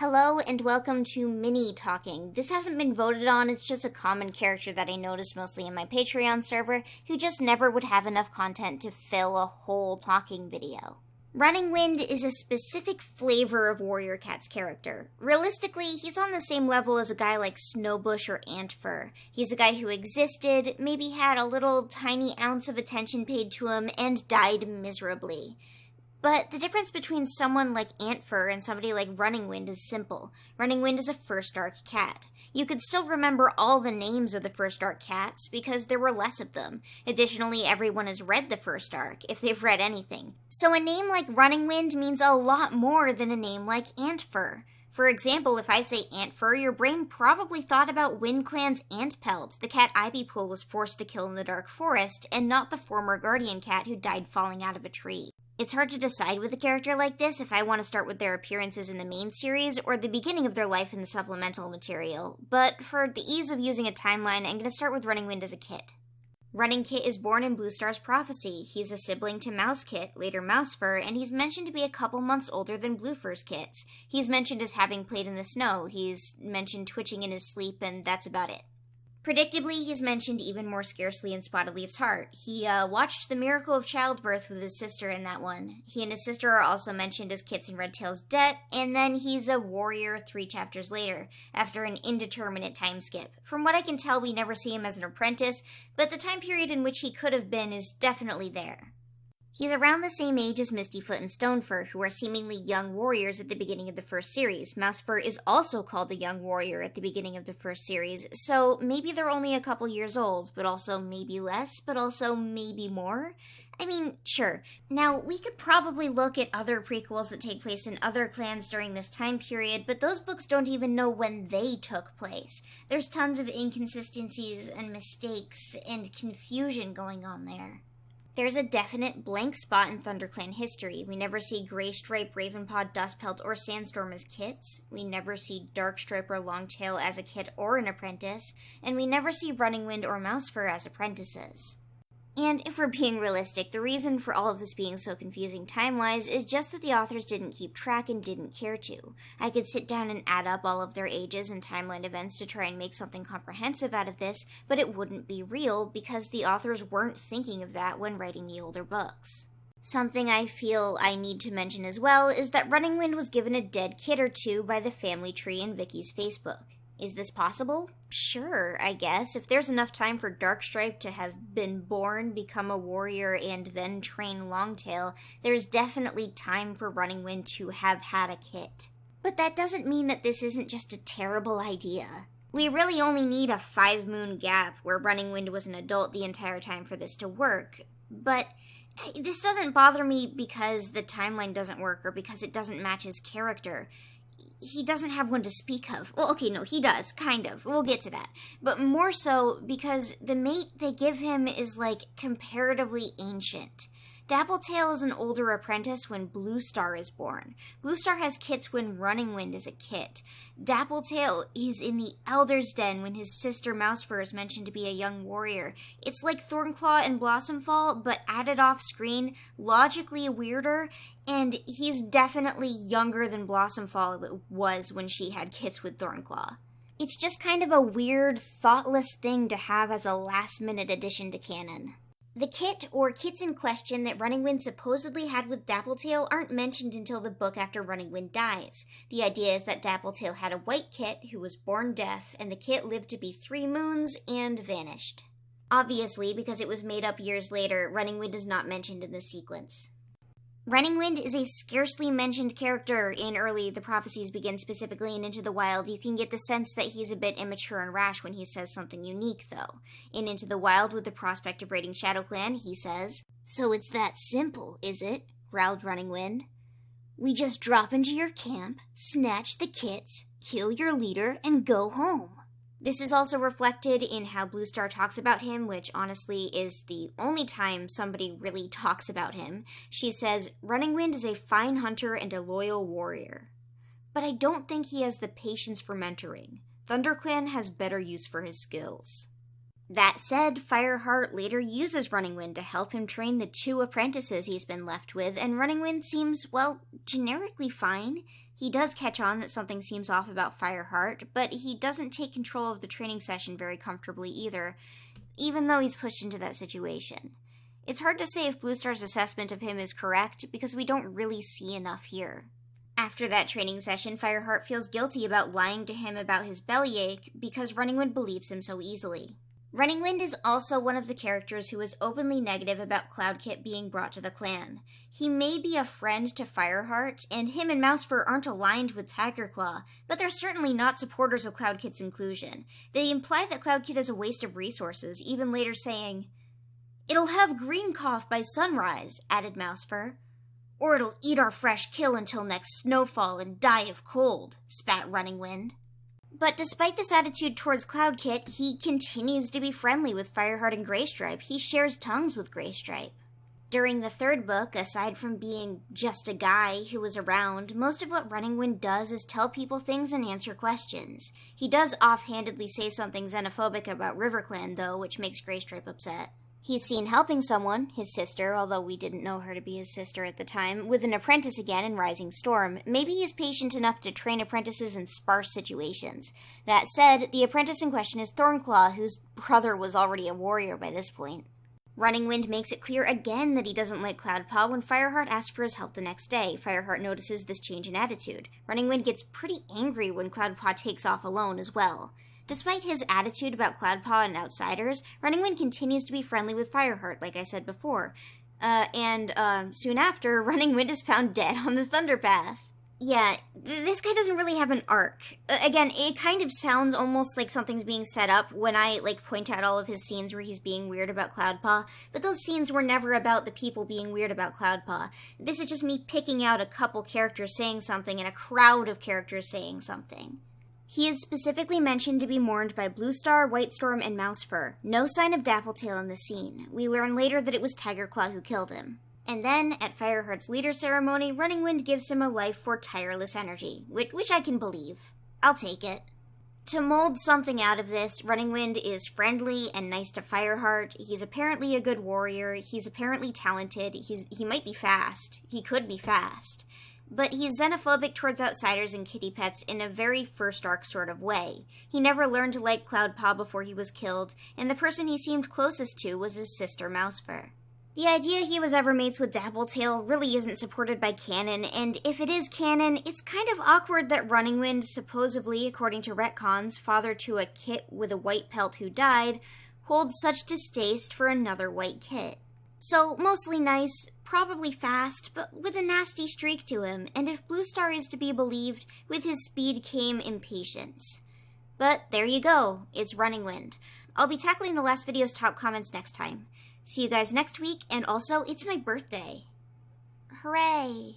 Hello and welcome to Mini Talking. This hasn't been voted on, it's just a common character that I noticed mostly in my Patreon server who just never would have enough content to fill a whole talking video. Runningwind is a specific flavor of Warrior Cat's character. Realistically, he's on the same level as a guy like Snowbush or Antfur. He's a guy who existed, maybe had a little tiny ounce of attention paid to him, and died miserably. But the difference between someone like Antfur and somebody like Runningwind is simple. Runningwind is a first arc cat. You could still remember all the names of the first arc cats because there were less of them. Additionally, everyone has read the first arc, if they've read anything. So a name like Runningwind means a lot more than a name like Antfur. For example, if I say Antfur, your brain probably thought about WindClan's Antpelt, the cat Ivypool was forced to kill in the Dark Forest, and not the former guardian cat who died falling out of a tree. It's hard to decide with a character like this if I want to start with their appearances in the main series or the beginning of their life in the supplemental material, but for the ease of using a timeline, I'm going to start with Runningwind as a kit. Running Kit is born in Bluestar's Prophecy. He's a sibling to Mouse Kit, later Mousefur, and he's mentioned to be a couple months older than Bluefur's kits. He's mentioned as having played in the snow, he's mentioned twitching in his sleep, and that's about it. Predictably, he's mentioned even more scarcely in Spotted Leaf's heart. He watched the miracle of childbirth with his sister in that one. He and his sister are also mentioned as kits in Redtail's Debt, and then he's a warrior 3 chapters later, after an indeterminate time skip. From what I can tell, we never see him as an apprentice, but the time period in which he could have been is definitely there. He's around the same age as Mistyfoot and Stonefur, who are seemingly young warriors at the beginning of the first series. Mousefur is also called a young warrior at the beginning of the first series, so maybe they're only a couple years old, but also maybe less, but also maybe more. I mean, sure. Now, we could probably look at other prequels that take place in other clans during this time period, but those books don't even know when they took place. There's tons of inconsistencies and mistakes and confusion going on there. There's a definite blank spot in ThunderClan history. We never see Greystripe, Ravenpaw, Dustpelt, or Sandstorm as kits. We never see Darkstripe or Longtail as a kit or an apprentice. And we never see Runningwind or Mousefur as apprentices. And if we're being realistic, the reason for all of this being so confusing time-wise is just that the authors didn't keep track and didn't care to. I could sit down and add up all of their ages and timeline events to try and make something comprehensive out of this, but it wouldn't be real because the authors weren't thinking of that when writing the older books. Something I feel I need to mention as well is that Runningwind was given a dead kid or two by the family tree in Vicky's Facebook. Is this possible? Sure, I guess. If there's enough time for Darkstripe to have been born, become a warrior, and then train Longtail, there's definitely time for Runningwind to have had a kit. But that doesn't mean that this isn't just a terrible idea. We really only need a 5-moon gap where Runningwind was an adult the entire time for this to work. But this doesn't bother me because the timeline doesn't work or because it doesn't match his character. He doesn't have one to speak of. Well, okay, no, he does, kind of. We'll get to that. But more so because the mate they give him is, comparatively ancient. Dappletail is an older apprentice when Bluestar is born. Bluestar has kits when Runningwind is a kit. Dappletail is in the Elder's Den when his sister Mousefur is mentioned to be a young warrior. It's like Thornclaw and Blossomfall, but added off screen, logically weirder, and he's definitely younger than Blossomfall was when she had kits with Thornclaw. It's just kind of a weird, thoughtless thing to have as a last-minute addition to canon. The kit, or kits in question, that Runningwind supposedly had with Dappletail aren't mentioned until the book after Runningwind dies. The idea is that Dappletail had a white kit who was born deaf, and the kit lived to be 3 moons and vanished. Obviously, because it was made up years later, Runningwind is not mentioned in the sequence. Runningwind is a scarcely mentioned character in early The Prophecies Begin, specifically in Into the Wild. You can get the sense that he's a bit immature and rash when he says something unique, though. In Into the Wild, with the prospect of raiding ShadowClan, he says, "So it's that simple, is it?" growled Runningwind. "We just drop into your camp, snatch the kits, kill your leader, and go home." This is also reflected in how Bluestar talks about him, which honestly is the only time somebody really talks about him. She says, "Runningwind is a fine hunter and a loyal warrior." But I don't think he has the patience for mentoring. ThunderClan has better use for his skills. That said, Fireheart later uses Runningwind to help him train the 2 apprentices he's been left with, and Runningwind seems, well, generically fine. He does catch on that something seems off about Fireheart, but he doesn't take control of the training session very comfortably either, even though he's pushed into that situation. It's hard to say if Bluestar's assessment of him is correct, because we don't really see enough here. After that training session, Fireheart feels guilty about lying to him about his bellyache because Runningwind believes him so easily. Runningwind is also one of the characters who is openly negative about Cloudkit being brought to the clan. He may be a friend to Fireheart, and him and Mousefur aren't aligned with Tigerclaw, but they're certainly not supporters of Cloudkit's inclusion. They imply that Cloudkit is a waste of resources, even later saying, "It'll have green cough by sunrise," added Mousefur. "Or it'll eat our fresh kill until next snowfall and die of cold," spat Runningwind. But despite this attitude towards Cloudkit, he continues to be friendly with Fireheart and Graystripe. He shares tongues with Graystripe. During the third book, aside from being just a guy who was around, most of what Runningwind does is tell people things and answer questions. He does offhandedly say something xenophobic about RiverClan, though, which makes Graystripe upset. He's seen helping someone, his sister, although we didn't know her to be his sister at the time, with an apprentice again in Rising Storm. Maybe he's patient enough to train apprentices in sparse situations. That said, the apprentice in question is Thornclaw, whose brother was already a warrior by this point. Runningwind makes it clear again that he doesn't like Cloudpaw when Fireheart asks for his help the next day. Fireheart notices this change in attitude. Runningwind gets pretty angry when Cloudpaw takes off alone as well. Despite his attitude about Cloudpaw and outsiders, Runningwind continues to be friendly with Fireheart, like I said before. Soon after, Runningwind is found dead on the Thunderpath. Yeah, this guy doesn't really have an arc. Again, it kind of sounds almost like something's being set up when I, point out all of his scenes where he's being weird about Cloudpaw, but those scenes were never about the people being weird about Cloudpaw. This is just me picking out a couple characters saying something and a crowd of characters saying something. He is specifically mentioned to be mourned by Bluestar, Whitestorm, and Mousefur. No sign of Dappletail in the scene. We learn later that it was Tigerclaw who killed him. And then, at Fireheart's leader ceremony, Runningwind gives him a life for tireless energy, which I can believe. I'll take it. To mold something out of this, Runningwind is friendly and nice to Fireheart. He's apparently a good warrior. He's apparently talented. He might be fast. He could be fast. But he's xenophobic towards outsiders and kitty pets in a very first arc sort of way. He never learned to like Cloudpaw before he was killed, and the person he seemed closest to was his sister Mousefur. The idea he was ever mates with Dappletail really isn't supported by canon, and if it is canon, it's kind of awkward that Runningwind, supposedly, according to retcons, father to a kit with a white pelt who died, holds such distaste for another white kit. So, mostly nice, probably fast, but with a nasty streak to him, and if Bluestar is to be believed, with his speed came impatience. But there you go, it's Runningwind. I'll be tackling the last video's top comments next time. See you guys next week, and also, it's my birthday. Hooray!